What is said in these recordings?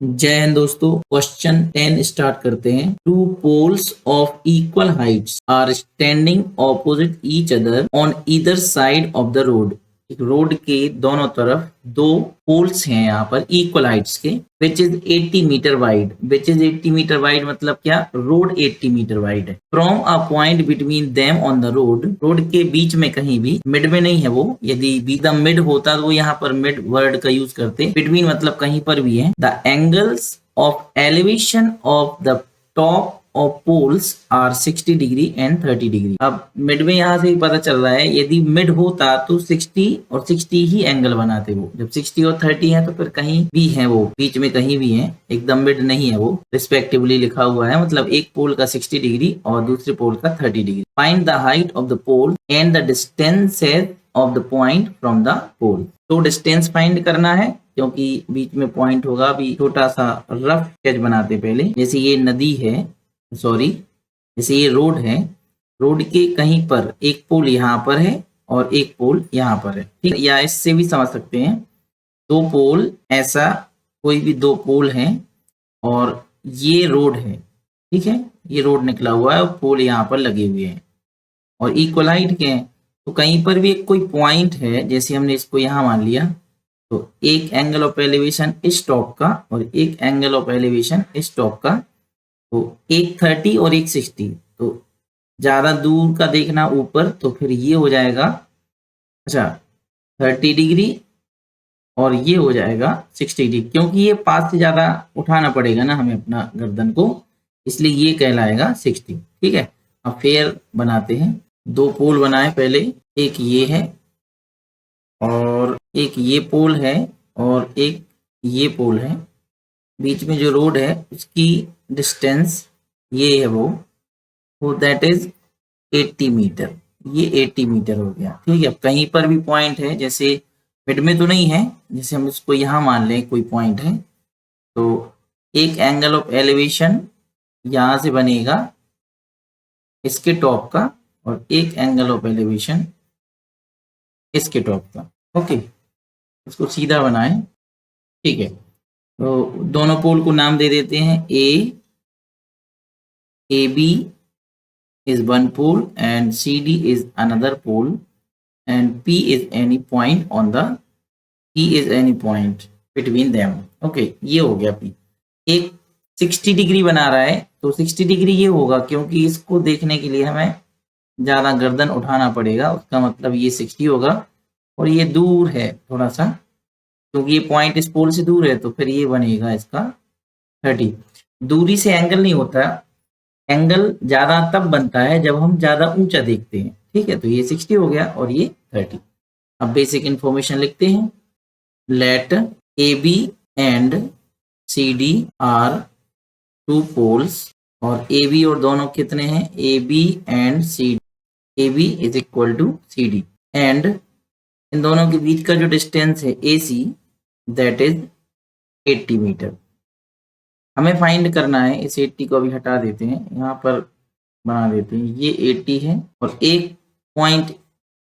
जय हिंद दोस्तों। Question 10 start करते हैं। Two poles of equal heights are standing opposite each other on either side of the road. एक road के दोनों तरफ दो पोल्स हैं यहाँ पर इक्वल हाइट्स के, which is 80 metre wide. Which is 80 metre wide मतलब क्या? रोड 80 मीटर वाइड है। From a point between them on the road, road के बीच में कहीं भी, मिड में नहीं है वो। यदि बी द मिड होता तो वो यहाँ पर मिड वर्ड का यूज करते। बिटवीन मतलब कहीं पर भी है। The angles of elevation of the top of poles are 60 degree and 30 degree. अब मिड में यहाँ से ही पता चल रहा है, यदि मिड होता तो 60 और 60 ही एंगल बनाते वो। जब 60 और 30 है तो फिर कहीं भी है, वो बीच में कहीं भी है, एकदम मिड नहीं है वो। रिस्पेक्टिवली लिखा हुआ है, मतलब एक पोल का 60 डिग्री और दूसरे पोल का 30 डिग्री। Find the height of the pole and the distances of the point from the pole. तो डिस्टेंस फाइंड करना है क्योंकि बीच में पॉइंट होगा। अभी छोटा सा रफ स्केच बनाते पहले। जैसे ये नदी है, सॉरी, जैसे ये रोड है, रोड के कहीं पर एक पोल यहाँ पर है और एक पोल यहाँ पर है, ठीक है। या इससे भी समझ सकते हैं, दो पोल, ऐसा कोई भी दो पोल हैं और ये रोड है, ठीक है। ये रोड निकला हुआ है और पोल यहाँ पर लगे हुए हैं और इक्वल हाइट के हैं। तो कहीं पर भी एक कोई पॉइंट है, जैसे हमने इसको यहाँ मान लिया, तो एक एंगल ऑफ एलिवेशन इस टॉप का और एक एंगल ऑफ एलिवेशन इस टॉप का, तो एक 30 और एक 60। तो ज्यादा दूर का देखना ऊपर, तो फिर ये हो जाएगा, अच्छा, 30 डिग्री और ये हो जाएगा 60 डिग्री, क्योंकि ये पास से ज्यादा उठाना पड़ेगा ना हमें अपना गर्दन को, इसलिए ये कहलाएगा 60। ठीक है। अब फेयर बनाते हैं। दो पोल बनाए पहले, एक ये है और एक ये पोल है और एक ये पोल है। बीच में जो रोड है उसकी डिस्टेंस ये है, वो दैट इज 80 मीटर। ये 80 मीटर हो गया, ठीक है। कहीं पर भी पॉइंट है, जैसे मिड में तो नहीं है, जैसे हम इसको यहाँ मान लें कोई पॉइंट है, तो एक एंगल ऑफ एलिवेशन यहाँ से बनेगा इसके टॉप का और एक एंगल ऑफ एलिवेशन इसके टॉप का। ओके, इसको सीधा बनाएं, ठीक है। तो दोनों पोल को नाम दे देते हैं। A B is one pole and CD is another pole and P is any point on the P is any point between them. Okay, ये हो गया P। एक 60 डिग्री बना रहा है, तो 60 डिग्री ये होगा क्योंकि इसको देखने के लिए हमें ज़्यादा गर्दन उठाना पड़ेगा, उसका मतलब ये 60 होगा। और ये दूर है थोड़ा सा, क्योंकि ये पॉइंट इस पोल से दूर है, तो फिर ये बनेगा इसका 30। दूरी से एंगल नहीं होता, एंगल ज्यादा तब बनता है जब हम ज्यादा ऊंचा देखते हैं, ठीक है। तो ये 60 हो गया और ये 30। अब बेसिक इंफॉर्मेशन लिखते हैं। Let A B and C D are two poles, और ए बी और दोनों कितने हैं? A B and C D. A B is equal to C D and इन दोनों के बीच का जो डिस्टेंस है A C, that is 80 metre. हमें फाइंड करना है। इस 80 को अभी हटा देते हैं, यहाँ पर बना देते हैं। ये 80 है और एक पॉइंट,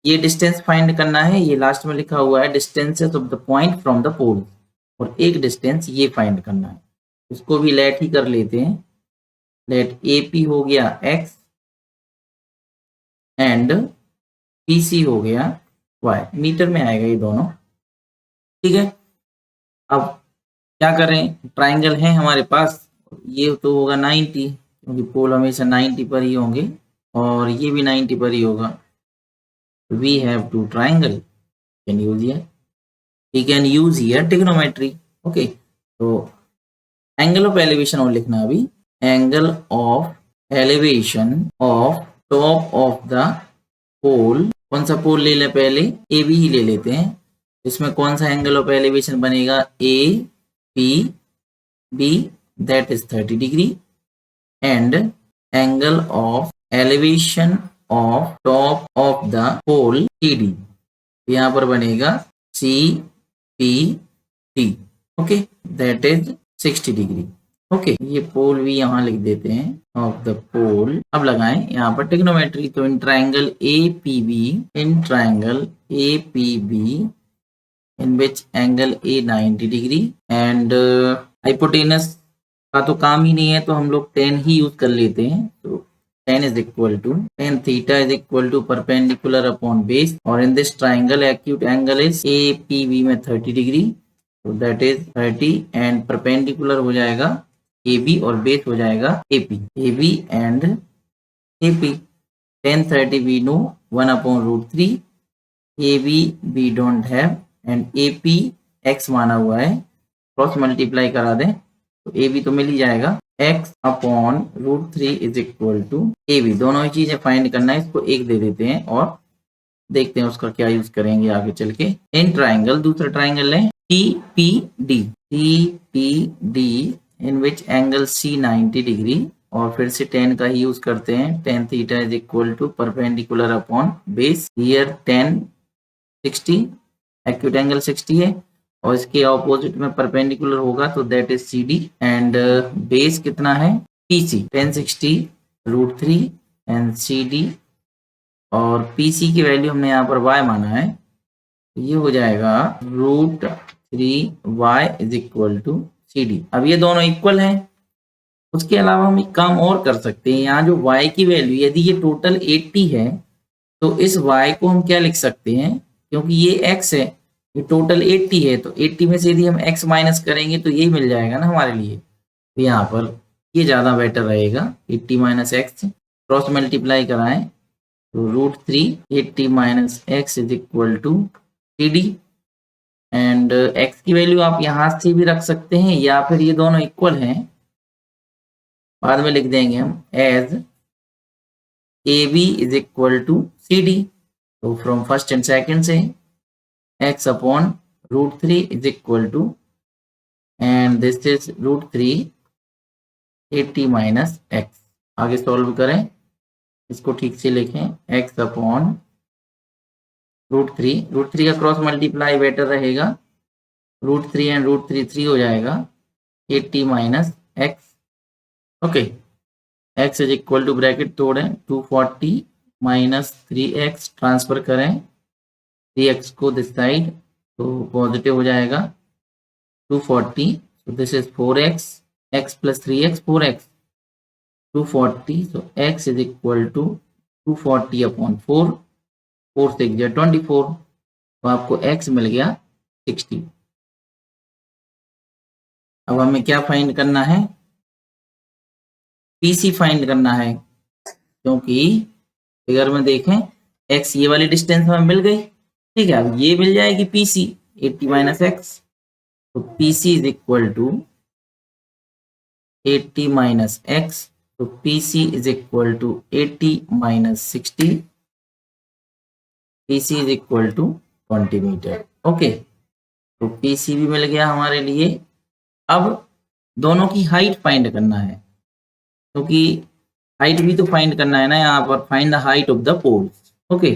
ये डिस्टेंस फाइंड करना है। ये लास्ट में लिखा हुआ है distances of the point from the pole, और एक डिस्टेंस ये फाइंड करना है। इसको भी लेट ही कर लेते हैं। लेट ए पी हो गया x एंड पी सी हो गया y। मीटर में आएगा ये दोनों, ठीक है। अब क्या करें? ट्राइंगल है हमारे पास, ये तो होगा 90, क्योंकि पोल हमेशा 90 पर ही होंगे और ये भी 90 पर ही होगा। We have two triangle, can use here, we can use here trigonometry. Okay, तो एंगल ऑफ एलिवेशन और लिखना अभी। Angle of elevation of top of the pole. कौन सा पोल ले लें? पहले ए बी ही ले लेते हैं। इसमें कौन सा एंगल ऑफ एलिवेशन बनेगा? A P B, that is 30 degree, and angle of elevation of top of the pole CD, यहाँ पर बनेगा C P D, okay, that is 60 degree. Okay, ये पोल भी यहाँ लिख देते हैं, ऑफ द पोल। अब लगाएं यहाँ पर ट्रिग्नोमेट्री। तो in triangle A P B, in triangle A P B, in which angle A 90 degree and hypotenuse का तो काम ही नहीं है, तो हम लोग टेन ही यूज कर लेते हैं। तो tan is equal to tan theta is equal to perpendicular upon base, और in this triangle acute angle is A P B में 30 डिग्री, तो दैट इज 30 एंड परपेंडिकुलर हो जाएगा ए बी और बेस हो जाएगा A B and A P. Tan 30 we know 1 upon root 3, A B we don't have, and A P X माना हुआ है, क्रॉस मल्टीप्लाई करा दें तो ए बी तो मिल ही जाएगा। X upon root 3 is equal to A B, दोनों ही चीजें फाइंड करना है, इसको एक दे देते हैं और देखते हैं उसका क्या यूज करेंगे आगे चल के। इन ट्राइंगल, दूसरा ट्राइंगल लें T P D in which angle C 90 degree, और फिर से टेन का ही यूज करते हैं। Tan theta is equal to perpendicular upon base, here tan 60, acute angle 60 है, और इसके ऑपोजिट में परपेंडिकुलर होगा तो that is C D, and base कितना है PC, 1060 root 3 and C D, और पीसी की वैल्यू हमने यहाँ पर y माना है, तो ये हो जाएगा root 3y is equal to C D. अब ये दोनों इक्वल हैं। उसके अलावा हम एक काम और कर सकते हैं, यहाँ जो y की वैल्यू, यदि ये टोटल 80 है तो इस y को हम क्या लिख सकते हैं, क्योंकि ये x है, ये टोटल 80 है, तो 80 में से यदि हम x माइनस करेंगे तो यही मिल जाएगा ना हमारे लिए। तो यहाँ पर ये ज़्यादा बेटर रहेगा, 80 माइनस एक्स, क्रॉस मल्टीप्लाई कराएं तो root 3 80 minus X is equal to C D, and x की वैल्यू आप यहाँ से भी रख सकते हैं, या फिर ये दोनों इक्वल हैं, बाद में लिख देंगे हम as A B is equal to C D. तो फ्रॉम फर्स्ट एंड सेकंड से x upon root 3 is equal to, and this is root 3 80 minus X. आगे सॉल्व करें, इसको ठीक से लिखें, x अपॉन रूट 3 का क्रॉस मल्टीप्लाई बेटर रहेगा, रूट 3 एंड रूट 3 3 हो जाएगा, 80 minus X. Okay, x is equal to bracket तोड़ें 240 माइनस 3x, ट्रांसफर करें 3x को दिस साइड तो पॉजिटिव हो जाएगा 240, so this is 4x, x plus 3x 4x, 240, so x is equal to 240 upon 4, 4 6 जा 24, तो आपको x मिल गया 60। अब हमें क्या फाइंड करना है, PC फाइंड करना है, क्योंकि फिगर में देखें x ये वाली डिस्टेंस हमें मिल गई, ठीक है। अब ये मिल जाएगी PC 80 माइनस एक्स, तो PC is equal to 80 minus X, तो PC is equal to 80 minus 60, PC is equal to 20 metre. Okay, तो PC भी मिल गया हमारे लिए। अब दोनों की हाइट फाइंड करना है, क्योंकि हाइट भी तो फाइंड करना है ना, यहाँ पर find the height of the poles. Okay,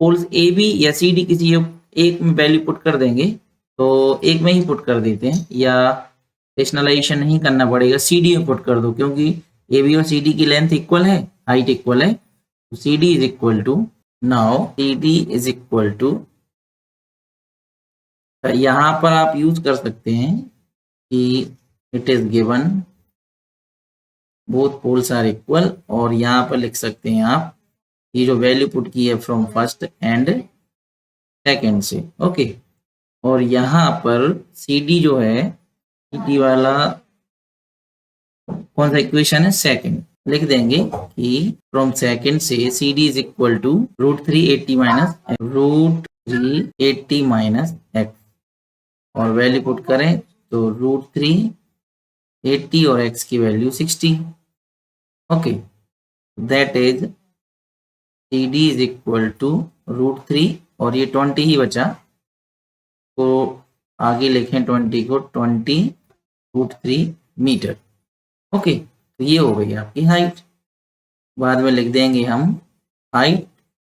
poles A B या सी डी किसी एक में वैल्यू पुट कर देंगे, तो एक में ही पुट कर देते हैं, या रेशनलाइजेशन नहीं करना पड़ेगा, सी डी में पुट कर दो, क्योंकि ए बी और सी डी की लेंथ इक्वल है, हाइट इक्वल है, तो C D is equal to, now C D is equal to, यहाँ पर आप यूज कर सकते हैं कि it is given both poles are equal, और यहाँ पर लिख सकते हैं आप ये जो वैल्यू पुट की है फ्रॉम फर्स्ट एंड सेकंड से। ओके, और यहाँ पर सी डी जो है, सी डी वाला कौन सा इक्वेशन है, सेकंड, लिख देंगे कि फ्रॉम सेकंड से C D is equal to root 3 80 minus root 3 80 minus X, और वैल्यू पुट करें तो रूट 3 80 और x की value 60। Okay, that is C D is equal to root 3, और ये 20 ही बचा, तो आगे लिखें 20 को 20 रूट 3 मीटर। ओके, तो ये हो गई आपकी हाइट। बाद में लिख देंगे हम height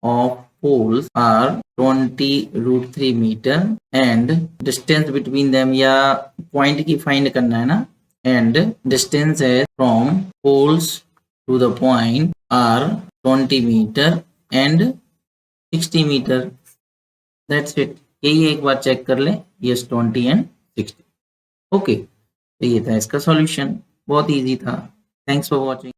of poles are 20 root 3 metre, and distance between them, या पॉइंट की फाइंड करना है ना, and distance is from poles to the point are 20 meter and 60 meter, that's it। यही एक बार चेक कर लें, yes 20 and 60। ओके, तो ये था इसका सॉल्यूशन, बहुत इजी था। Thanks for watching.